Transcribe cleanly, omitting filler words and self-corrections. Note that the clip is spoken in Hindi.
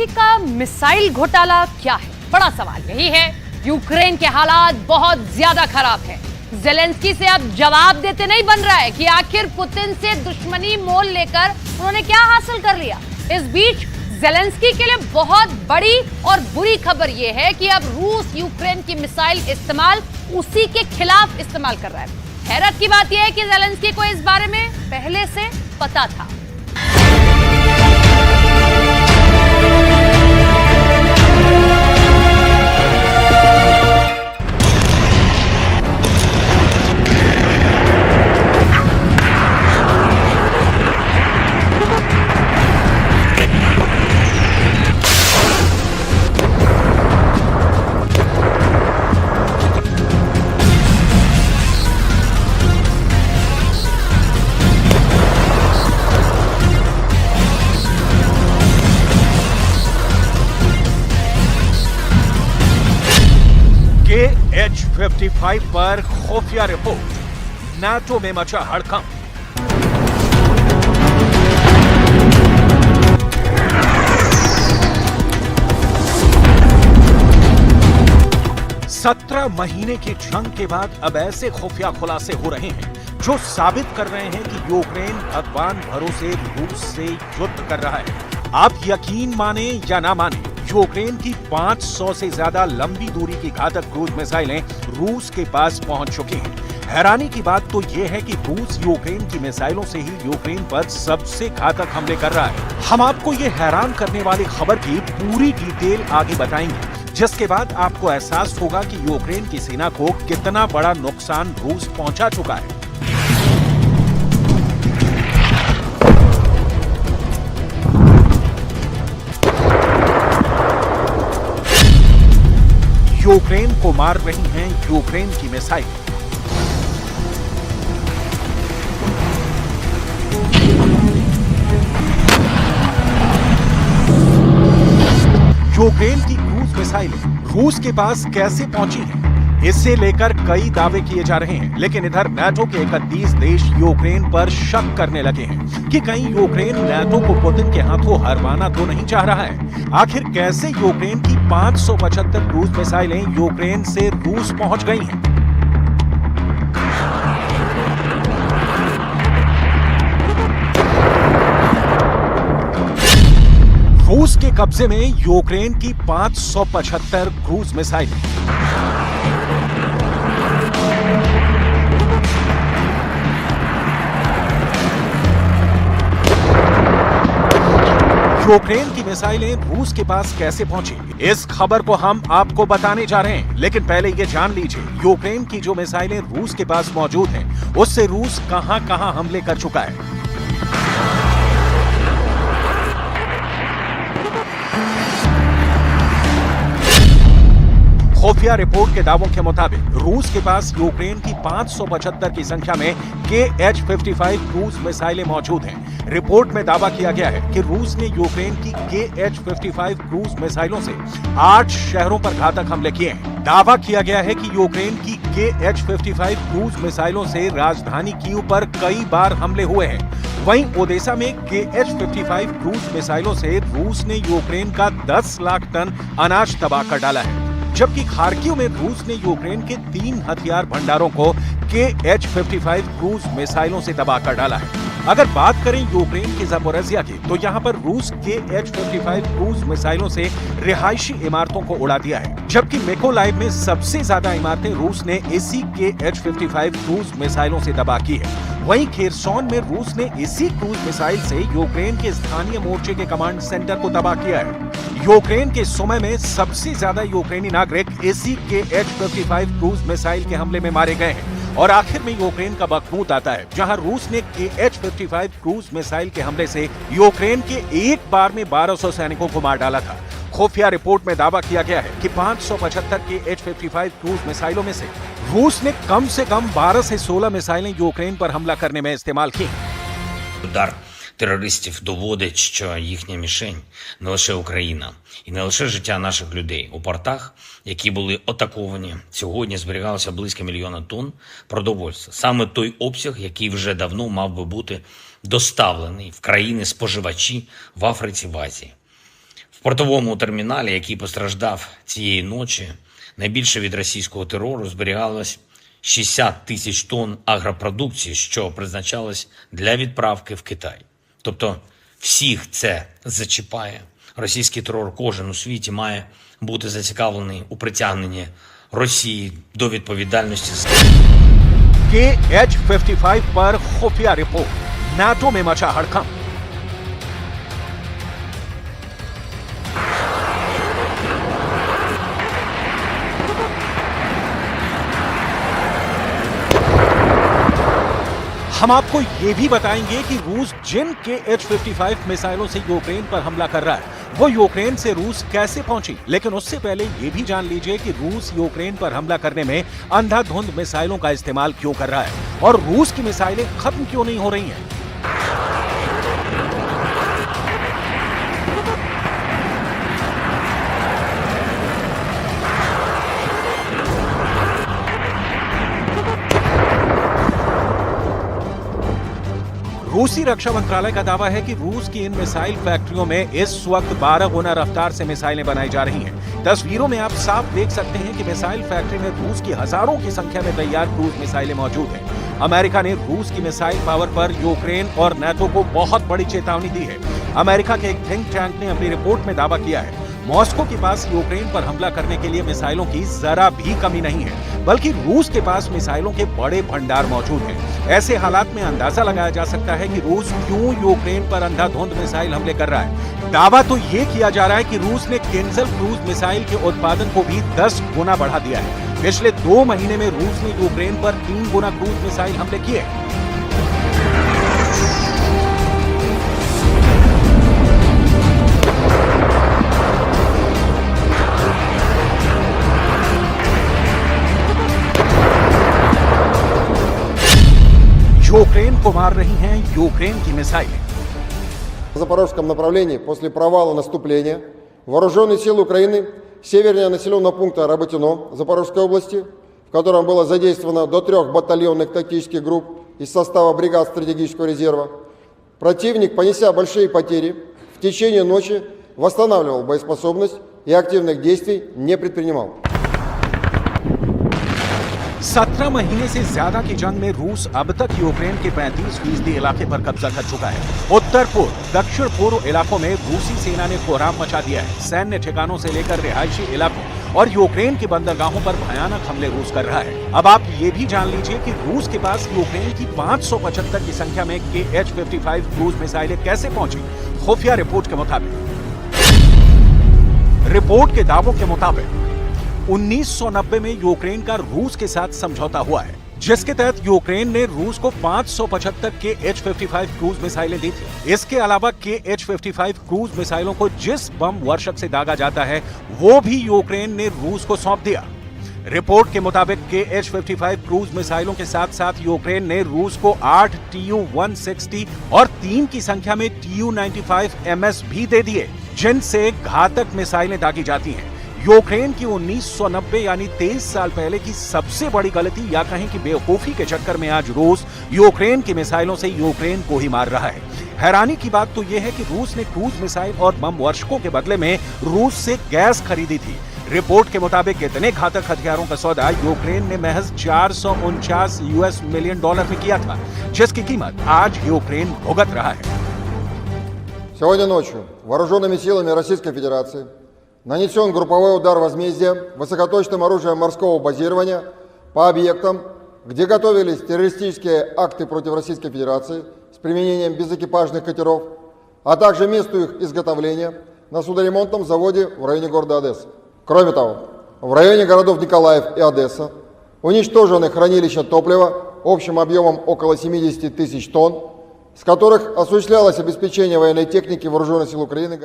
जेलेंस्की का मिसाइल घोटाला क्या है? बड़ा सवाल यही है। यूक्रेन के हालात बहुत ज्यादा खराब है। जेलेंस्की से अब जवाब देते नहीं बन रहा है कि आखिर पुतिन से दुश्मनी मोल लेकर उन्होंने क्या हासिल कर लिया। इस बीच जेलेंस्की के लिए बहुत बड़ी और बुरी खबर यह है कि अब रूस यूक्रेन की मिसाइल इस्तेमाल उसी के खिलाफ इस्तेमाल कर रहा है। हैरत की बात यह है कि जेलेंस्की को इस बारे में पहले से पता था। H-55 पर खुफिया रिपोर्ट, नाटो में मचा हड़कंप। सत्रह महीने की जंग के बाद अब ऐसे खुफिया खुलासे हो रहे हैं जो साबित कर रहे हैं कि यूक्रेन भगवान भरोसे रूस से युद्ध कर रहा है। आप यकीन माने या ना माने, यूक्रेन की 500 से ज्यादा लंबी दूरी की घातक क्रूज मिसाइलें रूस के पास पहुंच चुकी हैं। हैरानी की बात तो यह है कि रूस यूक्रेन की मिसाइलों से ही यूक्रेन पर सबसे घातक हमले कर रहा है। हम आपको ये हैरान करने वाली खबर की पूरी डिटेल आगे बताएंगे, जिसके बाद आपको एहसास होगा कि यूक्रेन की सेना को कितना बड़ा नुकसान रूस पहुंचा चुका है। यूक्रेन को मार रही हैं यूक्रेन की मिसाइल। यूक्रेन की क्रूज मिसाइलें रूस के पास कैसे पहुंची हैं, इससे लेकर कई दावे किए जा रहे हैं। लेकिन इधर नाटो के 31 देश यूक्रेन पर शक करने लगे हैं कि कहीं यूक्रेन नाटो को पुतिन के हाथों हरवाना तो नहीं चाह रहा है। आखिर कैसे यूक्रेन की 575 क्रूज मिसाइलें यूक्रेन से रूस पहुंच गई हैं? रूस के कब्जे में यूक्रेन की 575 क्रूज मिसाइलें। यूक्रेन की मिसाइलें रूस के पास कैसे पहुंची, इस खबर को हम आपको बताने जा रहे हैं। लेकिन पहले ये जान लीजिए, यूक्रेन की जो मिसाइलें रूस के पास मौजूद हैं, उससे रूस कहां-कहां हमले कर चुका है। खुफिया रिपोर्ट के दावों के मुताबिक रूस के पास यूक्रेन की 575 की संख्या में H-55 क्रूज मिसाइलें मौजूद हैं। रिपोर्ट में दावा किया गया है कि रूस ने यूक्रेन की H-55 क्रूज मिसाइलों से 8 शहरों पर घातक हमले किए हैं। दावा किया गया है कि यूक्रेन की H-55 क्रूज मिसाइलों से राजधानी कीव पर कई बार हमले हुए हैं। वहीं ओडेसा में H-55 क्रूज मिसाइलों से रूस ने यूक्रेन का 10 लाख टन अनाज तबाह कर डाला है, जबकि खार्किव में रूस ने यूक्रेन के 3 हथियार भंडारों को H-55 क्रूज मिसाइलों से तबाह कर डाला है। अगर बात करें यूक्रेन की ज़पोरिज़िया की, तो यहां पर रूस H-55 क्रूज मिसाइलों से रिहायशी इमारतों को उड़ा दिया है, जबकि मिकोलाइव में सबसे ज्यादा इमारतें रूस ने इसी H-55 क्रूज मिसाइलों से तबाह की है। वहीं खेरसोन में रूस ने इसी क्रूज मिसाइल से यूक्रेन के स्थानीय मोर्चे के कमांड सेंटर को तबाह किया है। यूक्रेन के सुमे में सबसे ज्यादा यूक्रेनी नागरिक इसी H-55 क्रूज मिसाइल के हमले में मारे गए हैं। और आखिर में यूक्रेन का बखमूत आता है, जहां रूस ने H-55 क्रूज मिसाइल के हमले से यूक्रेन के एक बार में 1200 सैनिकों को मार डाला था। खुफिया रिपोर्ट में दावा किया गया है कि 575 H-55 क्रूज मिसाइलों में से रूस ने कम से कम 12 से 16 मिसाइलें यूक्रेन पर हमला करने में इस्तेमाल की। Удар терористів доводить, що їхня мішень не лише Україна і не лише життя наших людей. У портах, які були атаковані, сьогодні зберігалося близько 1 мільйона тонн продовольства. Саме той обсяг, який вже давно мав би бути доставлений в країни-споживачі в Африці, в Азії. В портовому терміналі, який постраждав цієї ночі, найбільше від російського терору зберігалось 60 тисяч тонн агропродукції, що призначалось для відправки в Китай. Тобто всіх це зачіпає. Російський терор кожен у світі має бути зацікавлений у притягненні Росії до відповідальності. KH-55 पर खुफिया रिपोर्ट, नाटो में मचा हड़कंप। हम आपको यह भी बताएंगे कि रूस जिन KH-55 मिसाइलों से यूक्रेन पर हमला कर रहा है वो यूक्रेन से रूस कैसे पहुंची। लेकिन उससे पहले यह भी जान लीजिए कि रूस यूक्रेन पर हमला करने में अंधाधुंध मिसाइलों का इस्तेमाल क्यों कर रहा है और रूस की मिसाइलें खत्म क्यों नहीं हो रही हैं। रूसी रक्षा मंत्रालय का दावा है कि रूस की इन मिसाइल फैक्ट्रियों में इस वक्त 12 गुना रफ्तार से मिसाइलें बनाई जा रही हैं। तस्वीरों में आप साफ देख सकते हैं कि मिसाइल फैक्ट्री में रूस की हजारों की संख्या में तैयार क्रूज मिसाइलें मौजूद हैं। अमेरिका ने रूस की मिसाइल पावर पर यूक्रेन और नाटो को बहुत बड़ी चेतावनी दी है। अमेरिका के एक थिंक टैंक ने अपनी रिपोर्ट में दावा किया है मॉस्को के पास यूक्रेन पर हमला करने के लिए मिसाइलों की जरा भी कमी नहीं है, बल्कि रूस के पास मिसाइलों के बड़े भंडार मौजूद हैं। ऐसे हालात में अंदाजा लगाया जा सकता है कि रूस क्यों यूक्रेन पर अंधाधुंध मिसाइल हमले कर रहा है। दावा तो ये किया जा रहा है कि रूस ने किंजल क्रूज मिसाइल के उत्पादन को भी 10 गुना बढ़ा दिया है। पिछले 2 महीने में रूस ने यूक्रेन पर 3 गुना क्रूज मिसाइल हमले किए। यूक्रेन को मार रही हैं यूक्रेन की मिसाइलें। В запорожском направлении после провала наступления вооруженные силы Украины севернее населенного пункта Работино Запорожской области, в котором было задействовано до 3 батальонных тактических групп из состава бригад стратегического резерва, противник, понеся большие потери, в течение ночи восстанавливал боеспособность и активных действий не предпринимал. 17 महीने से ज्यादा की जंग में रूस अब तक यूक्रेन के 35% इलाके पर कब्जा कर चुका है। उत्तर पूर्व, दक्षिण पूर्व इलाकों में रूसी सेना ने कोहराम मचा दिया है। सैन्य ठिकानों से लेकर रिहायशी इलाकों और यूक्रेन के बंदरगाहों पर भयानक हमले रूस कर रहा है। अब आप ये भी जान लीजिए कि रूस के पास यूक्रेन की 575 की संख्या में KH-55 क्रूज मिसाइलें कैसे पहुंची। खुफिया रिपोर्ट के मुताबिक, रिपोर्ट के दावों के मुताबिक 1990 में यूक्रेन का रूस के साथ समझौता हुआ है, जिसके तहत यूक्रेन ने रूस को 575 KH-55 क्रूज मिसाइलें दी थी। इसके अलावा KH-55 क्रूज मिसाइलों को जिस बम वर्षक से दागा जाता है वो भी यूक्रेन ने रूस को सौंप दिया। रिपोर्ट के मुताबिक KH-55 क्रूज मिसाइलों के साथ साथ यूक्रेन ने रूस को 8 Tu-160 और 3 की संख्या में Tu-95 MS भी दे दिए, जिनसे घातक मिसाइलें दागी जाती हैं। यूक्रेन की 1990 यानी 23 साल पहले की सबसे बड़ी गलती या कहें कि बेवकूफी के चक्कर में आज रूस यूक्रेन की मिसाइलों से यूक्रेन को ही मार रहा है। हैरानी की बात तो यह है कि रूस ने क्रूज मिसाइल और बम वर्षकों के बदले में रूस से गैस खरीदी थी। रिपोर्ट के मुताबिक इतने घातक हथियारों का सौदा यूक्रेन ने महज $449 मिलियन में किया था, जिसकी कीमत आज यूक्रेन भुगत रहा है। Сегодня ночью вооруженными силами Российской Федерации нанесен групповой удар возмездия высокоточным оружием морского базирования по объектам, где готовились террористические акты против Российской Федерации с применением безэкипажных катеров, а также месту их изготовления на судоремонтном заводе в районе города Одесса. Кроме того, в районе городов Николаев и Одесса уничтожены хранилища топлива общим объемом около 70 тысяч тонн, с которых осуществлялось обеспечение военной техники вооруженных сил Украины.